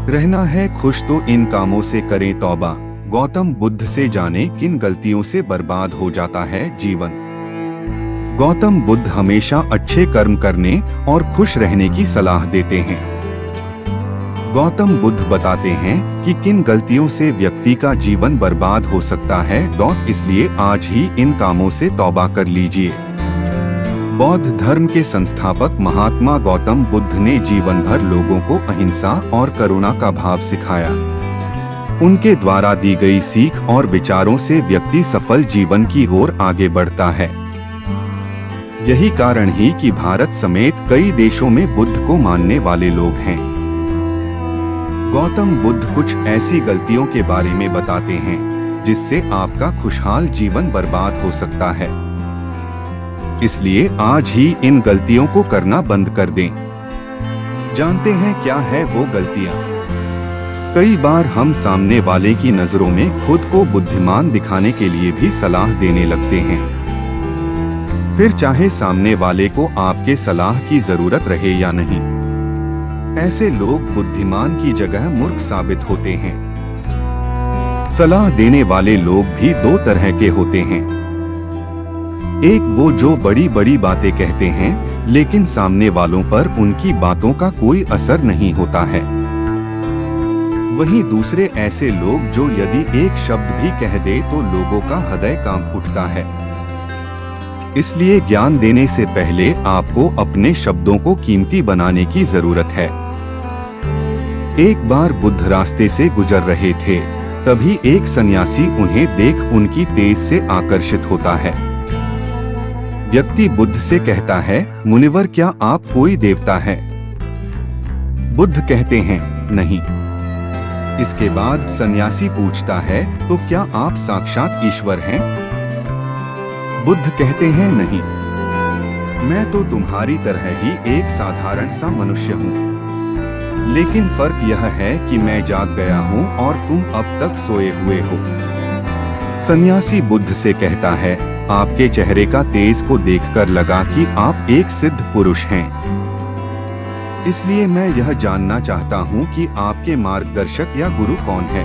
रहना है खुश तो इन कामों से करें तौबा। गौतम बुद्ध से जाने किन गलतियों से बर्बाद हो जाता है जीवन। गौतम बुद्ध हमेशा अच्छे कर्म करने और खुश रहने की सलाह देते हैं। गौतम बुद्ध बताते हैं कि किन गलतियों से व्यक्ति का जीवन बर्बाद हो सकता है। इसलिए आज ही इन कामों से तौबा कर लीजिए। बौद्ध धर्म के संस्थापक महात्मा गौतम बुद्ध ने जीवन भर लोगों को अहिंसा और करुणा का भाव सिखाया। उनके द्वारा दी गई सीख और विचारों से व्यक्ति सफल जीवन की ओर आगे बढ़ता है। यही कारण ही कि भारत समेत कई देशों में बुद्ध को मानने वाले लोग हैं। गौतम बुद्ध कुछ ऐसी गलतियों के बारे में बताते हैं जिससे आपका खुशहाल जीवन बर्बाद हो सकता है। इसलिए आज ही इन गलतियों को करना बंद कर दें। जानते हैं क्या है वो गलतियां? कई बार हम सामने वाले की नजरों में खुद को बुद्धिमान दिखाने के लिए भी सलाह देने लगते हैं। फिर चाहे सामने वाले को आपके सलाह की जरूरत रहे या नहीं, ऐसे लोग बुद्धिमान की जगह मूर्ख साबित होते हैं। सलाह देने वाले लोग भी दो तरह के होते हैं। एक वो जो बड़ी बड़ी बातें कहते हैं लेकिन सामने वालों पर उनकी बातों का कोई असर नहीं होता है। वहीं दूसरे ऐसे लोग जो यदि एक शब्द भी कह दे तो लोगों का हृदय कांप उठता है। इसलिए ज्ञान देने से पहले आपको अपने शब्दों को कीमती बनाने की जरूरत है। एक बार बुद्ध रास्ते से गुजर रहे थे, तभी एक सन्यासी उन्हें देख उनकी तेज से आकर्षित होता है। व्यक्ति बुद्ध से कहता है, मुनिवर क्या आप कोई देवता है? बुद्ध कहते हैं, नहीं। इसके बाद सन्यासी पूछता है, तो क्या आप साक्षात ईश्वर हैं? बुद्ध कहते हैं, नहीं, मैं तो तुम्हारी तरह ही एक साधारण सा मनुष्य हूँ। लेकिन फर्क यह है कि मैं जाग गया हूँ और तुम अब तक सोए हुए हो। सन्यासी बुद्ध से कहता है, आपके चेहरे का तेज को देखकर लगा कि आप एक सिद्ध पुरुष हैं। इसलिए मैं यह जानना चाहता हूँ कि आपके मार्गदर्शक या गुरु कौन है?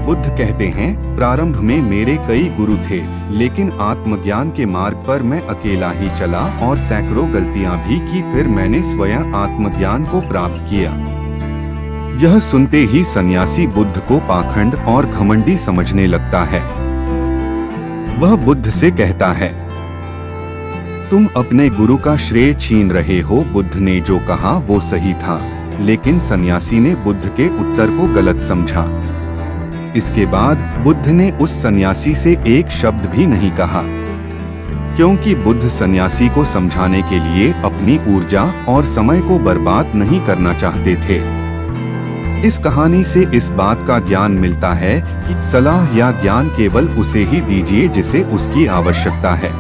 बुद्ध कहते हैं, प्रारंभ में मेरे कई गुरु थे, लेकिन आत्मज्ञान के मार्ग पर मैं अकेला ही चला और सैकड़ों गलतियां भी की। फिर मैंने स्वयं आत्मज्ञान को प्राप्त किया। यह सुनते ही सन्यासी बुद्ध को पाखंड और घमंडी समझने लगता है। वह बुद्ध से कहता है, तुम अपने गुरु का श्रेय छीन रहे हो। बुद्ध ने जो कहा वो सही था, लेकिन सन्यासी ने बुद्ध के उत्तर को गलत समझा। इसके बाद बुद्ध ने उस सन्यासी से एक शब्द भी नहीं कहा, क्योंकि बुद्ध सन्यासी को समझाने के लिए अपनी ऊर्जा और समय को बर्बाद नहीं करना चाहते थे। इस कहानी से इस बात का ज्ञान मिलता है कि सलाह या ज्ञान केवल उसे ही दीजिए जिसे उसकी आवश्यकता है।